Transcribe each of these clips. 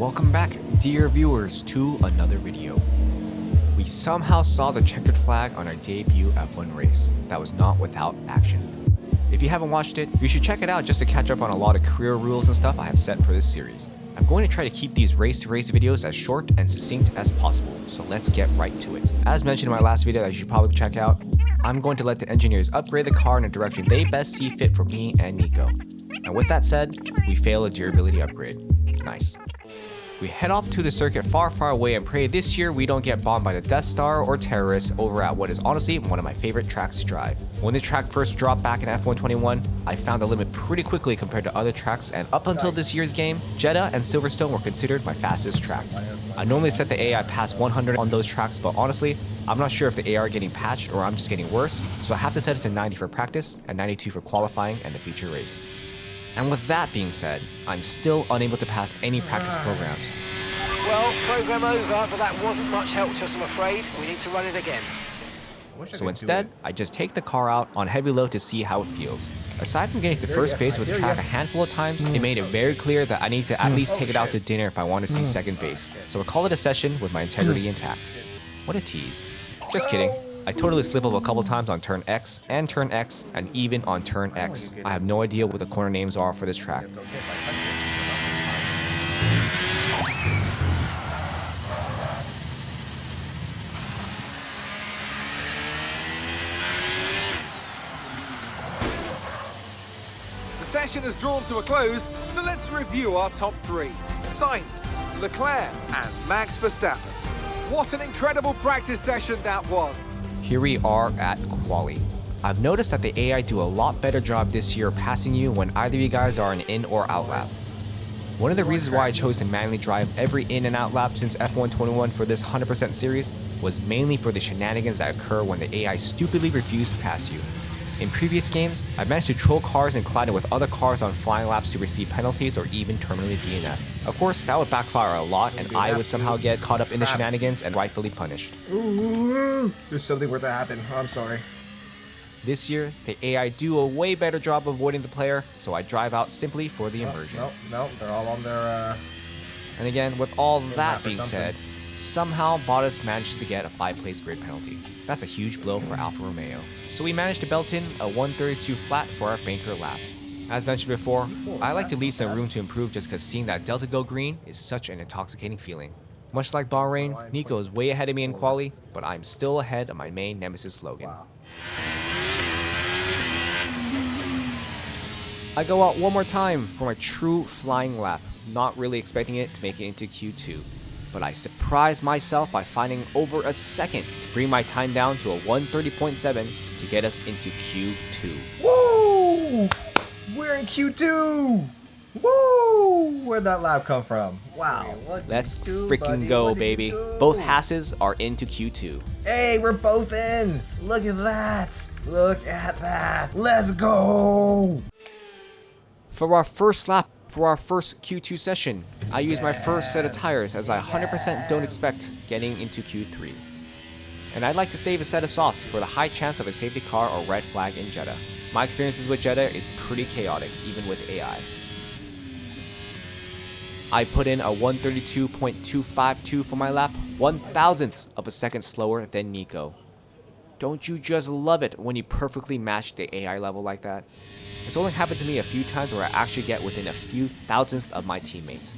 Welcome back, dear viewers, to another video. We somehow saw the checkered flag on our debut F1 race. That was not without action. If you haven't watched it, you should check it out just to catch up on a lot of career rules and stuff I have set for this series. I'm going to try to keep these race-to-race videos as short and succinct as possible, so let's get right to it. As mentioned in my last video that you should probably check out, I'm going to let the engineers upgrade the car in a direction they best see fit for me and Nico. And with that said, we fail a durability upgrade. Nice. We head off to the circuit far away and pray this year we don't get bombed by the Death Star or terrorists over at what is honestly one of my favorite tracks to drive. When the track first dropped back in F1 21, I found the limit pretty quickly compared to other tracks, and up until this year's game, Jeddah and Silverstone were considered my fastest tracks. I normally set the AI past 100 on those tracks, but honestly, I'm not sure if the AI are getting patched or I'm just getting worse, so I have to set it to 90 for practice and 92 for qualifying and the feature race. And with that being said, I'm still unable to pass any practice programs. Well, program over, but that wasn't much help to us, I'm afraid. We need to run it again. So instead, I just take the car out on heavy load to see how it feels. Aside from getting to first base with the track a handful of times, it made it very clear that I need to at least take it out to dinner if I want to see second base. So I call it a session with my integrity intact. What a tease. Just kidding. I totally slip up a couple times on turn X, and even on turn X. I have no idea what the corner names are for this track. The session has drawn to a close, so let's review our top three. Sainz, Leclerc, and Max Verstappen. What an incredible practice session that was. Here we are at quali. I've noticed that the AI do a lot better job this year passing you when either of you guys are an in or out lap. One of the reasons why I chose to manually drive every in and out lap since F1 21 for this 100% series was mainly for the shenanigans that occur when the AI stupidly refuse to pass you. In previous games, I've managed to troll cars and collide with other cars on flying laps to receive penalties or even terminally DNF. Of course, that would backfire a lot and I would somehow get caught up in the shenanigans and rightfully punished. Ooh, there's something worth to happen. I'm sorry. This year, the AI do a way better job of avoiding the player, so I drive out simply for the immersion. No, they're all on their, And again, with all that being said, somehow Bottas managed to get a 5-place grid penalty. That's a huge blow for Alfa Romeo. So we managed to belt in a 132 flat for our banker lap. As mentioned before, I like to leave some room to improve just because seeing that Delta go green is such an intoxicating feeling. Much like Bahrain, Nico is way ahead of me in quali, but I'm still ahead of my main nemesis Logan. Wow. I go out one more time for my true flying lap, not really expecting it to make it into Q2. But I surprised myself by finding over a second to bring my time down to a 130.7 to get us into Q2. Woo! We're in Q2! Woo! Where'd that lap come from? Wow. Let's freaking go, baby. Both Hasses are into Q2. Hey, we're both in! Look at that! Look at that! Let's go! For our first lap, for our first Q2 session, I use my first set of tires as I 100% don't expect getting into Q3. And I'd like to save a set of softs for the high chance of a safety car or red flag in Jeddah. My experiences with Jeddah is pretty chaotic, even with AI. I put in a 132.252 for my lap, 1/1000th of a second slower than Nico. Don't you just love it when you perfectly match the AI level like that? It's only happened to me a few times where I actually get within a few thousandths of my teammates.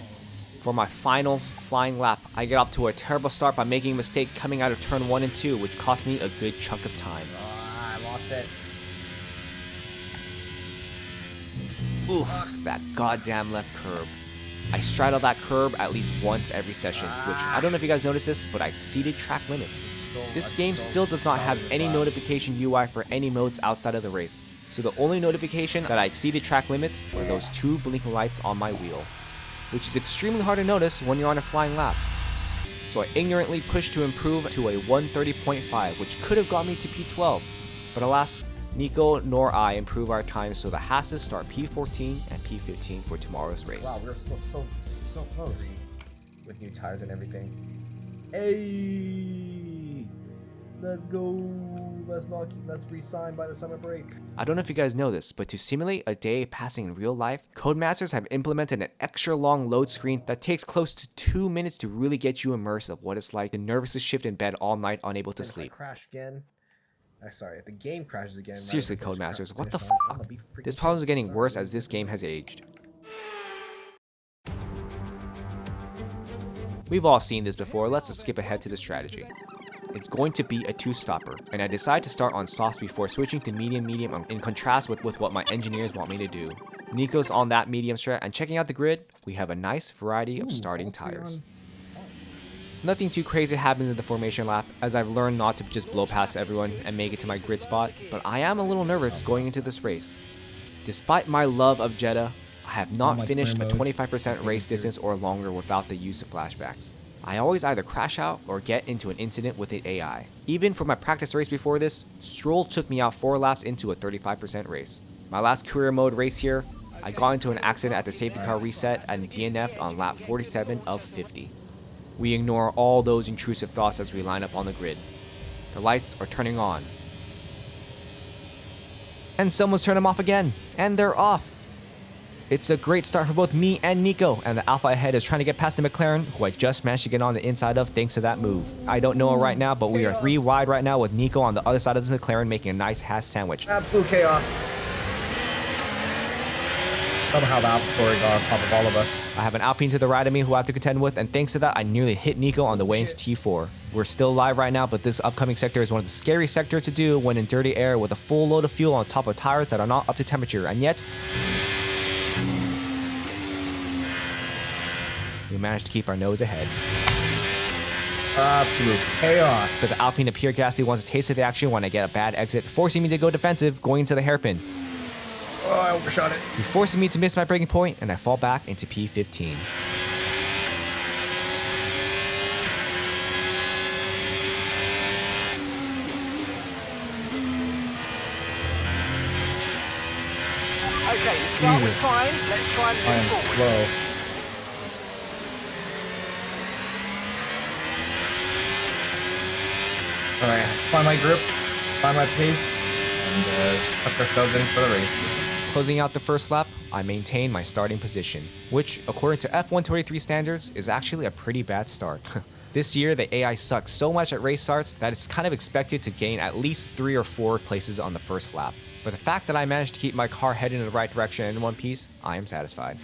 For my final flying lap, I get off to a terrible start by making a mistake coming out of turn 1 and 2, which cost me a good chunk of time. I lost it. Oof, that goddamn left curb. I straddle that curb at least once every session, which I don't know if you guys noticed this, but I exceeded track limits. This game still does not have any notification UI for any modes outside of the race. So the only notification that I exceeded track limits were those 2 blinking lights on my wheel, which is extremely hard to notice when you're on a flying lap. So I ignorantly pushed to improve to a 130.5, which could have got me to P12. But alas, Nico nor I improve our times, so the Hasses start P14 and P15 for tomorrow's race. Wow, we're still so close with new tires and everything. Hey! Let's go. Let's re-sign by the summer break. I don't know if you guys know this, but to simulate a day passing in real life, Codemasters have implemented an extra long load screen that takes close to 2 minutes to really get you immersed of what it's like to nervously shift in bed all night unable to sleep. If I crash again. Sorry, if the game crashes again. Seriously, Codemasters, what the fuck? This problem is getting worse as this game has aged. We've all seen this before, let's just skip ahead to the strategy. It's going to be a two-stopper, and I decide to start on softs before switching to medium in contrast with what my engineers want me to do. Nico's on that medium strat, and checking out the grid, we have a nice variety of starting tires. Nothing too crazy happens in the formation lap, as I've learned not to just blow past everyone and make it to my grid spot, but I am a little nervous going into this race. Despite my love of Jeddah, I have not finished a 25% race distance or longer without the use of flashbacks. I always either crash out or get into an incident with the AI. Even for my practice race before this, Stroll took me out 4 laps into a 35% race. My last career mode race here, I got into an accident at the safety car reset and DNF'd on lap 47 of 50. We ignore all those intrusive thoughts as we line up on the grid. The lights are turning on. And someone's turned them off again, and they're off. It's a great start for both me and Nico, and the Alpha ahead is trying to get past the McLaren, who I just managed to get on the inside of thanks to that move. I don't know it right now, but we are 3 wide right now with Nico on the other side of this McLaren making a nice Haas sandwich. Absolute chaos. Somehow the AlphaTauri got on top of all of us. I have an Alpine to the right of me who I have to contend with, and thanks to that, I nearly hit Nico on the way into T4. We're still live right now, but this upcoming sector is one of the scary sectors to do when in dirty air with a full load of fuel on top of tires that are not up to temperature, and yet we managed to keep our nose ahead. Absolute chaos. But the Alpine up here gassy wants a taste of the action when I get a bad exit, forcing me to go defensive, going into the hairpin. Oh, I overshot it. He forces me to miss my braking point, and I fall back into P15. Okay, the start was fine. Let's try and I move am forward. slow. Alright, find my grip, find my pace, and tuck ourselves in for the race. Closing out the first lap, I maintain my starting position, which, according to F123 standards, is actually a pretty bad start. This year, the AI sucks so much at race starts that it's kind of expected to gain at least 3 or 4 places on the first lap. But the fact that I managed to keep my car headed in the right direction in one piece, I am satisfied.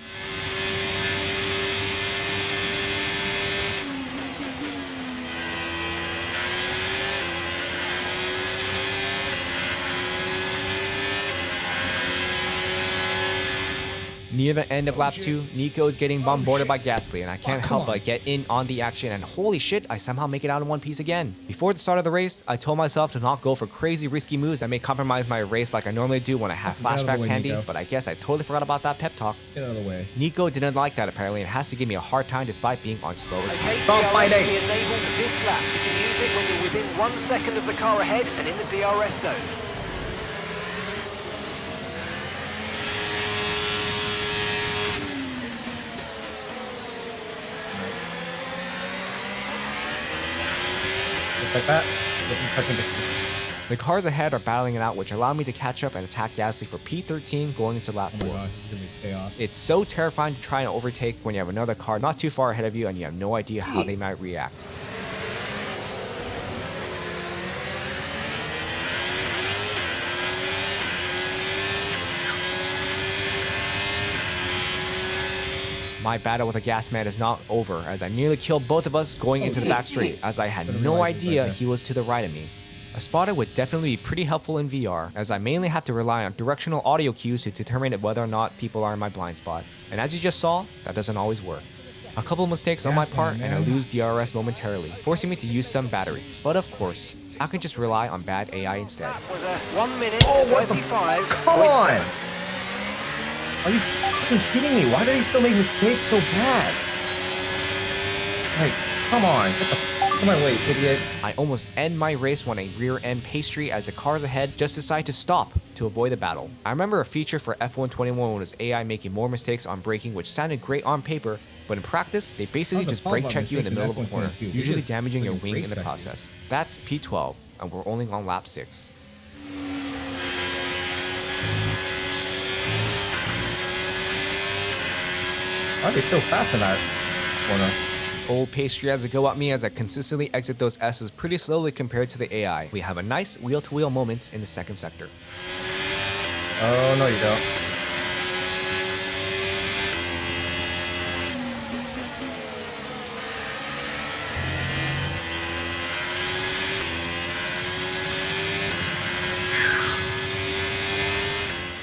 Near the end of lap 2, Nico is getting bombarded by Gasly, and I can't help but get in on the action, and holy shit, I somehow make it out in one piece again. Before the start of the race, I told myself to not go for crazy risky moves that may compromise my race like I normally do when I have flashbacks handy, but I guess I totally forgot about that pep talk. Get out of the way. Nico didn't like that apparently and has to give me a hard time despite being on slower Okay, tires. Stop DRS fighting. will be enabled this lap. You can use it when you're within 1 second of the car ahead and in the DRS zone. Just like that. Looking touching distance. The cars ahead are battling it out, which allow me to catch up and attack Gasly for P13 going into lap 4. Oh my god, this is gonna be chaos. It's so terrifying to try and overtake when you have another car not too far ahead of you and you have no idea how they might react. My battle with the gas man is not over, as I nearly killed both of us going into the back straight, as I had no idea he was to the right of me. A spotter would definitely be pretty helpful in VR, as I mainly have to rely on directional audio cues to determine whether or not people are in my blind spot. And as you just saw, that doesn't always work. A couple of mistakes on my part and I lose DRS momentarily, forcing me to use some battery. But of course, I can just rely on bad AI instead. That was a 1 minute Oh, what the 35. f- Come on! Are you fucking kidding me? Why do they still make mistakes so bad? Like, come on. Get the f out of my way, idiot. I almost end my race when a rear-end pastry as the cars ahead just decide to stop to avoid the battle. I remember a feature for F121 was AI making more mistakes on braking, which sounded great on paper, but in practice, they basically just brake check you in the middle of a corner, usually damaging your wing in the process. That's P12. and we're only on lap 6. Why are they so fast in that corner? Old pastry has to go at me as I consistently exit those S's pretty slowly compared to the AI. We have a nice wheel-to-wheel moment in the second sector. Oh, no, you don't.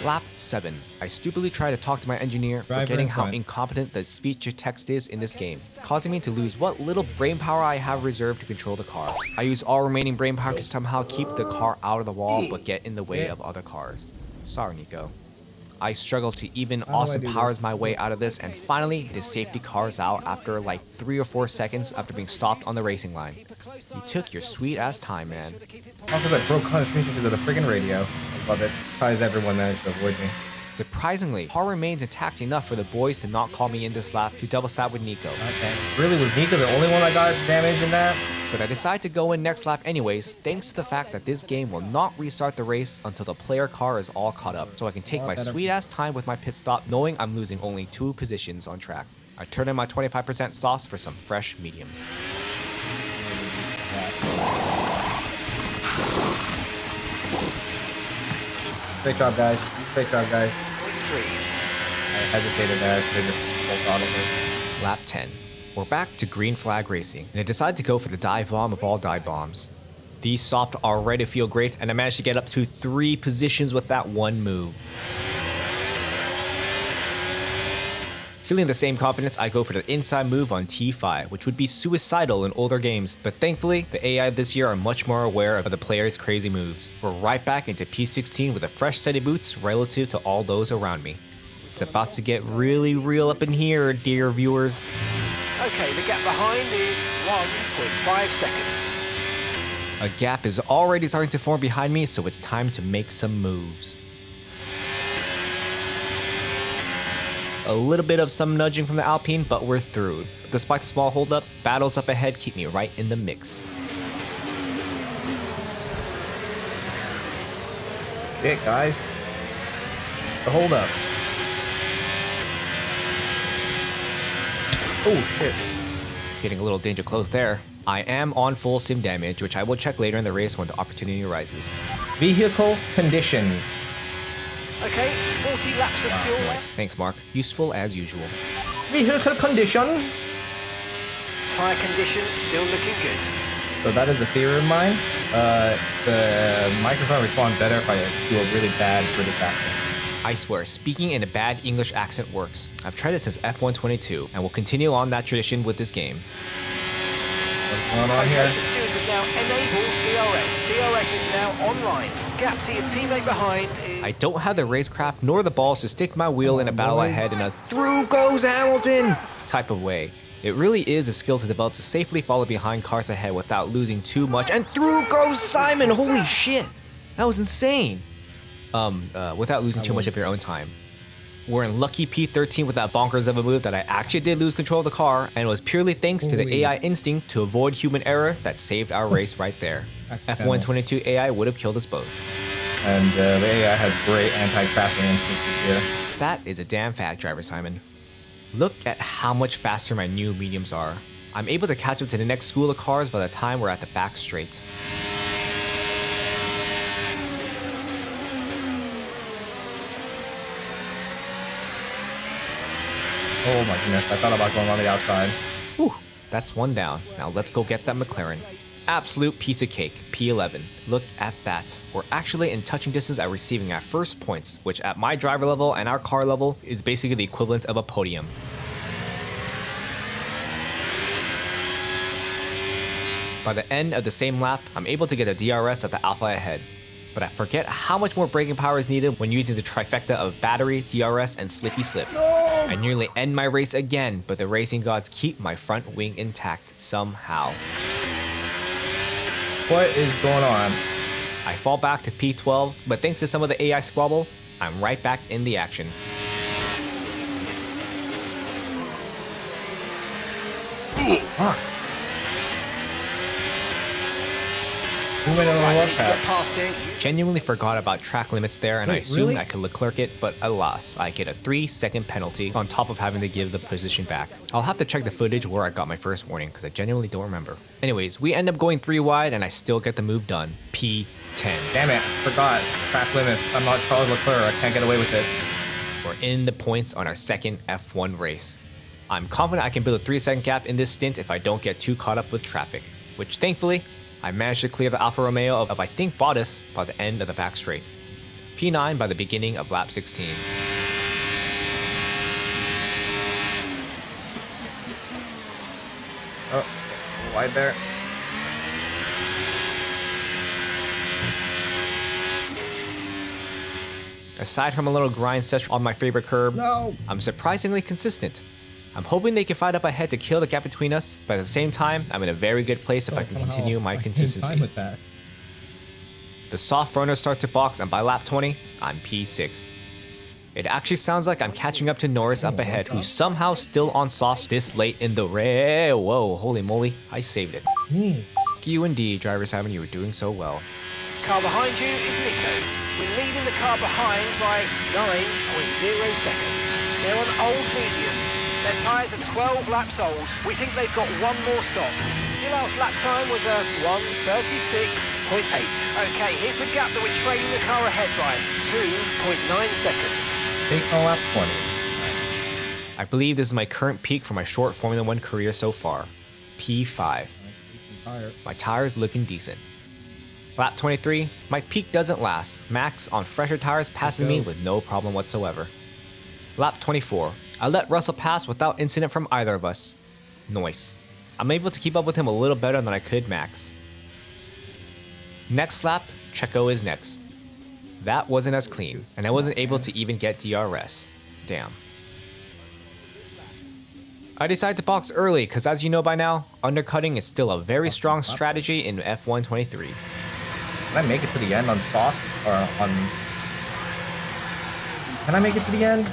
Lap 7. I stupidly try to talk to my engineer, Driver forgetting in how front. incompetent the speech-to-text is in this game, causing me to lose what little brain power I have reserved to control the car. I use all remaining brain power to somehow keep the car out of the wall, but get in the way of other cars. Sorry, Nico. I struggle to even How do I Austin do Powers this? my way out of this, and finally, the safety car is out after like 3 or 4 seconds after being stopped on the racing line. You took your sweet ass time, man. Oh, because I broke concentration because of the friggin' radio. I love it. How does everyone manage to avoid me? Surprisingly, car remains intact enough for the boys to not call me in this lap to double stab with Nico. Okay. Really, was Nico the only one that got damaged in that? But I decide to go in next lap anyways, thanks to the fact that this game will not restart the race until the player car is all caught up, so I can take my sweet ass time with my pit stop knowing I'm losing only 2 positions on track. I turn in my 25% softs for some fresh mediums. Great job, guys. Great job, guys. .3. I hesitated there. I should have just full throttled me. Lap 10. We're back to green flag racing, and I decide to go for the dive bomb of all dive bombs. These soft already feel great, and I managed to get up to 3 positions with that one move. Feeling the same confidence, I go for the inside move on T5, which would be suicidal in older games, but thankfully, the AI this year are much more aware of the player's crazy moves. We're right back into P16 with a fresh set of boots relative to all those around me. It's about to get really real up in here, dear viewers. Okay, the gap behind is 1.5 seconds. A gap is already starting to form behind me, so it's time to make some moves. A little bit of some nudging from the Alpine, but we're through. Despite the small holdup, battles up ahead keep me right in the mix. Shit, guys. The hold up. Oh, shit. Getting a little danger close there. I am on full sim damage, which I will check later in the race when the opportunity arises. Vehicle condition. Okay, 40 laps of fuel. Nice. Thanks, Mark. Useful as usual. Vehicle condition. Tyre condition still looking good. So that is a theory of mine. The microphone responds better if I do a really bad British accent. I swear, speaking in a bad English accent works. I've tried it since F122, and will continue on that tradition with this game. What's going on Okay, here? the stewards have now enabled DRS. DRS is now online. Gap to your teammate behind is... I don't have the racecraft nor the balls to stick my wheel in a battle boys. ahead in a "through goes Hamilton" type of way. It really is a skill to develop to safely follow behind cars ahead without losing too much. And through goes Simon! Holy shit! That was insane! Without losing too much of your own time. We're in lucky P13 with that bonkers of a move that I actually did lose control of the car, and it was purely thanks to the Holy. AI instinct to avoid human error that saved our race right there. F122 AI would have killed us both. And the AI has great anti-crashing instances here. That is a damn fact, Driver Simon. Look at how much faster my new mediums are. I'm able to catch up to the next school of cars by the time we're at the back straight. Oh my goodness, I thought about going on the outside. Whew, that's one down. Now let's go get that McLaren. Absolute piece of cake, P11. Look at that. We're actually in touching distance at receiving our first points, which at my driver level and our car level is basically the equivalent of a podium. By the end of the same lap, I'm able to get a DRS at the Alpha ahead. But I forget how much more braking power is needed when using the trifecta of battery, DRS, and slippy slip. I nearly end my race again, but the racing gods keep my front wing intact somehow. What is going on? I fall back to P12, but thanks to some of the AI squabble, I'm right back in the action. Fuck. Who went on Right, the we warp need to get path? past here. Genuinely forgot about track limits there, and I Wait, assumed really? I could Leclerc it, but alas, I get a 3-second penalty on top of having to give the position back. I'll have to check the footage where I got my first warning, because I genuinely don't remember. Anyways, we end up going 3 wide, and I still get the move done. P10. Damn it, forgot. Track limits. I'm not Charles Leclerc. I can't get away with it. We're in the points on our second F1 race. I'm confident I can build a 3-second gap in this stint if I don't get too caught up with traffic, which thankfully, I managed to clear the Alfa Romeo of I think Bottas by the end of the back straight. P9 by the beginning of lap 16. Oh, wide there. Aside from a little grind session on my favorite curb, No. I'm surprisingly consistent. I'm hoping they can fight up ahead to kill the gap between us, but at the same time, I'm in a very good place if I can continue my consistency. With that. The soft runners start to box, and by lap 20, I'm P6. It actually sounds like I'm catching up to Norris up ahead, who's somehow still on soft this late in the race. Whoa, holy moly, I saved it. Me. F you indeed, Driver Simon, you were doing so well. Car behind you is Nico. We're leading the car behind by 9.0 seconds. They're on old mediums. Their tyres are 12 laps old. We think they've got one more stop. Your last lap time was a 1:36.8. Okay, here's the gap that we're trailing the car ahead by. 2.9 seconds. Take on lap 20. I believe this is my current peak for my short Formula 1 career so far. P5. My tires looking decent. Lap 23, my peak doesn't last. Max on fresher tires passes me with no problem whatsoever. Lap 24, I let Russell pass without incident from either of us. Nice. I'm able to keep up with him a little better than I could Max. Next lap, Checo is next. That wasn't as clean, and I wasn't able to even get DRS. Damn. I decided to box early because as you know by now, undercutting is still a very strong strategy in F1 23. Can I make it to the end on sauce or on? Can I make it to the end?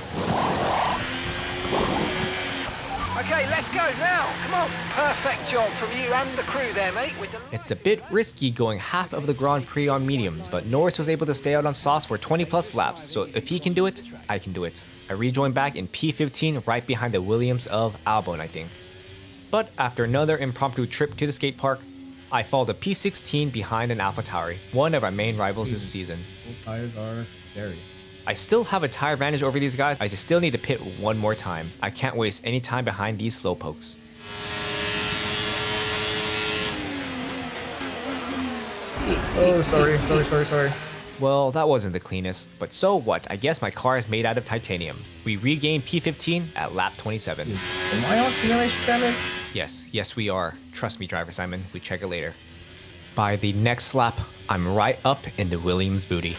Okay, let's go now. Come on. Perfect job from you and the crew there, mate. It's a bit risky going half of the Grand Prix on mediums, but Norris was able to stay out on softs for 20 plus laps, so if he can do it, I can do it. I rejoined back in P15 right behind the Williams of Albon, I think. But after another impromptu trip to the skate park, I fall to P16 behind an AlphaTauri, one of our main rivals this season. Tires are scary. I still have a tire advantage over these guys, I just still need to pit one more time. I can't waste any time behind these slowpokes. Oh, sorry. Well, that wasn't the cleanest, but so what? I guess my car is made out of titanium. We regained P15 at lap 27. Am I on simulation damage? Yes, we are. Trust me, Driver Simon, we check it later. By the next lap, I'm right up in the Williams booty.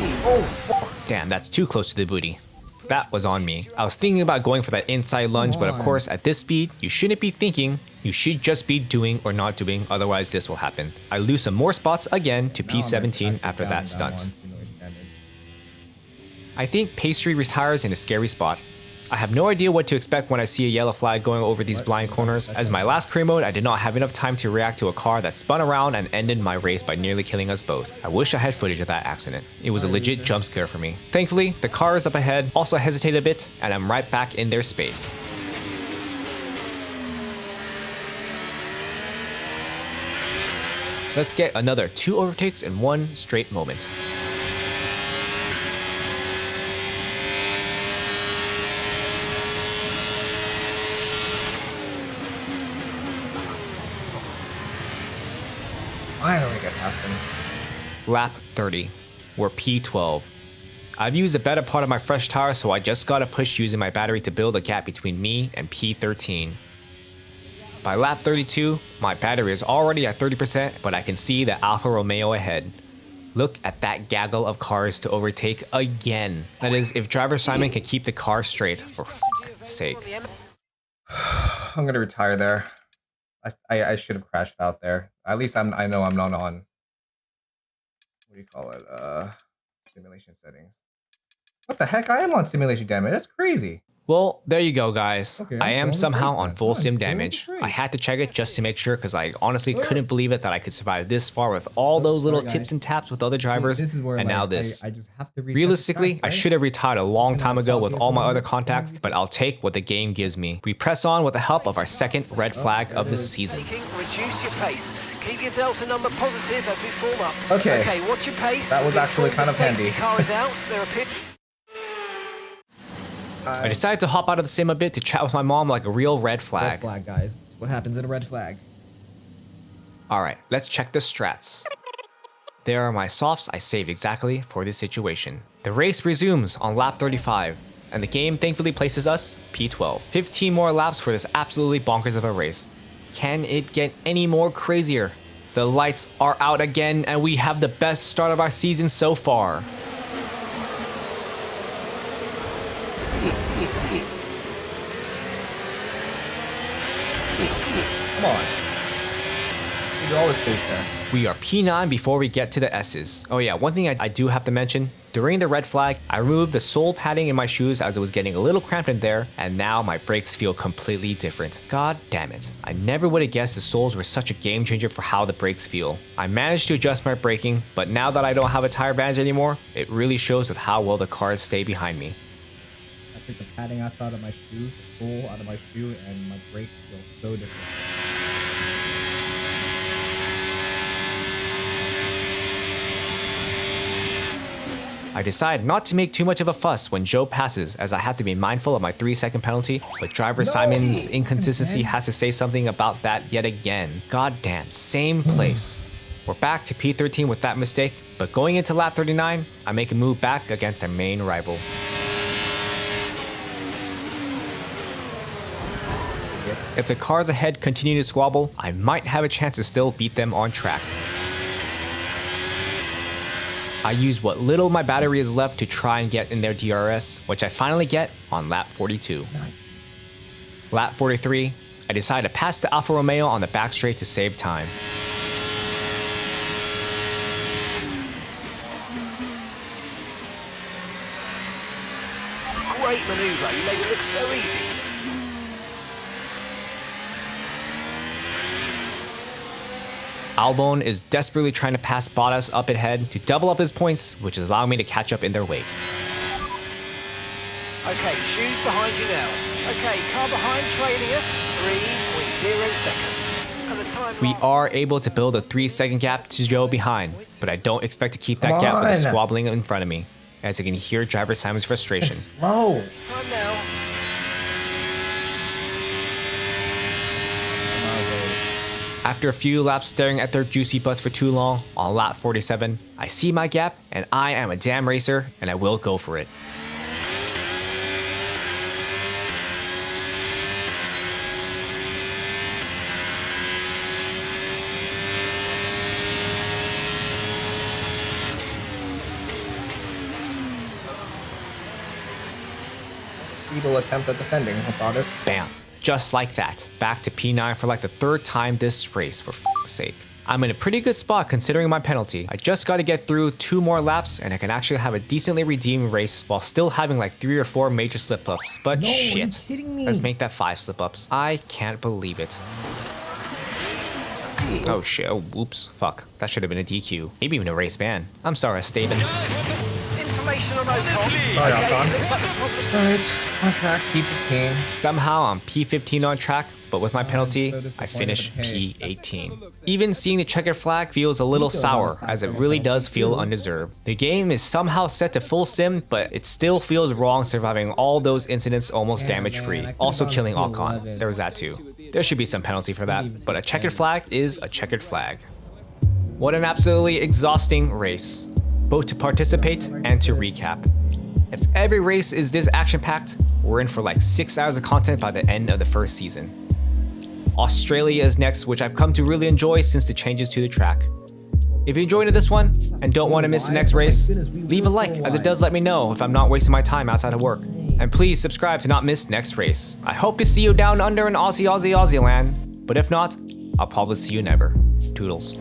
Oh, fuck. Damn, that's too close to the booty. That was on me. I was thinking about going for that inside lunge, but of course, at this speed, you shouldn't be thinking. You should just be doing or not doing, otherwise this will happen. I lose some more spots again to P17 after that stunt. I think Pastry retires in a scary spot. I have no idea what to expect when I see a yellow flag going over these blind corners. As my last career mode, I did not have enough time to react to a car that spun around and ended my race by nearly killing us both. I wish I had footage of that accident. It was a legit jump scare for me. Thankfully, the cars up ahead also hesitated a bit, and I'm right back in their space. Let's get another 2 overtakes in one straight moment. Finally get past him. Lap 30. We're P12. I've used the better part of my fresh tire, so I just gotta push using my battery to build a gap between me and P13. By lap 32, my battery is already at 30%, but I can see the Alfa Romeo ahead. Look at that gaggle of cars to overtake again. That is, if Driver Simon can keep the car straight, for f***'s sake. I'm gonna retire there. I should have crashed out there. At least I know I'm not on. What do you call it? Simulation settings. What the heck? I am on simulation, damn it. That's crazy. Well, there you go, guys. Okay, I'm I still am in this somehow race on then. full I'm sim still in damage. this race. I had to check it just to make sure because I honestly couldn't believe it that I could survive this far with all those little Alright, tips guys. and taps with other drivers. This is where, and like, now this. I just have to reset Realistically, the track, I right? should have retired a long Can I time ago pause with here all for my a other moment? contacts, but I'll take what the game gives me. We press on with the help of our second red flag there of it the is. season. Reduce your pace. Keep your delta number positive as we form up. Okay. Okay, watch your pace. That was We've actually formed kind of the safety handy. car is out. There are I decided to hop out of the sim a bit to chat with my mom like a real red flag. Red flag, guys. That's what happens in a red flag. Alright, let's check the strats. There are my softs I saved exactly for this situation. The race resumes on lap 35, and the game thankfully places us P12. 15 more laps for this absolutely bonkers of a race. Can it get any more crazier? The lights are out again, and we have the best start of our season so far. Come on. You always face there. We are P9 before we get to the S's. Oh yeah, one thing I do have to mention, during the red flag, I removed the sole padding in my shoes as it was getting a little cramped in there, and now my brakes feel completely different. God damn it. I never would have guessed the soles were such a game changer for how the brakes feel. I managed to adjust my braking, but now that I don't have a tire bandage anymore, it really shows with how well the cars stay behind me. I took the padding outside of my shoe, the sole out of my shoe, and my brake feels so different. I decide not to make too much of a fuss when Joe passes, as I have to be mindful of my 3-second penalty, but driver Simon's inconsistency has to say something about that yet again. God damn, same place. We're back to P13 with that mistake, but going into lap 39, I make a move back against our main rival. If the cars ahead continue to squabble, I might have a chance to still beat them on track. I use what little my battery is left to try and get in their DRS, which I finally get on lap 42. Nice. Lap 43, I decide to pass the Alfa Romeo on the back straight to save time. great maneuver. You made it look so easy. Albon is desperately trying to pass Bottas up ahead to double up his points, which is allowing me to catch up in their wake. Okay, shoes behind you now. Okay, car behind trailing us, 3.0 seconds. And the time We are able to build a 3-second gap to Joe behind, but I don't expect to keep that Come gap with the on. squabbling in front of me, as you can hear driver Simon's frustration. Slow. time now. After a few laps staring at their juicy butts for too long, on lap 47, I see my gap, and I am a damn racer, and I will go for it. Feeble attempt at defending Bottas. Bam. Just like that. Back to P9 for like the third time this race, for f***'s sake. I'm in a pretty good spot considering my penalty. I just got to get through 2 more laps and I can actually have a decently redeemed race while still having like 3 or 4 major slip-ups. But No, are you shit. kidding me? Let's make that 5 slip-ups. I can't believe it. Oh shit, oh whoops, fuck. That should have been a DQ. Maybe even a race ban. I'm sorry, Steven. Information on Ocon. Sorry, Okay, Ocon. looks like the problem. Alright, on track, keep it clean. Somehow I'm P15 on track, but with my penalty, so I disappointed, finish but hey. P18. Even seeing the checkered flag feels a little sour, as it really does feel undeserved. The game is somehow set to full sim, but it still feels wrong surviving all those incidents almost Yeah, damage free. man, I could've Also gone killing P11. Ocon, there was that too. There should be some penalty for that, but a checkered flag is a checkered flag. What an absolutely exhausting race, both to participate and to recap. If every race is this action-packed, we're in for like 6 hours of content by the end of the first season. Australia is next, which I've come to really enjoy since the changes to the track. If you enjoyed this one and don't want to miss the next race, leave a like, as it does let me know if I'm not wasting my time outside of work. And please subscribe to not miss next race. I hope to see you down under in Aussie land, but if not, I'll probably see you never. Toodles.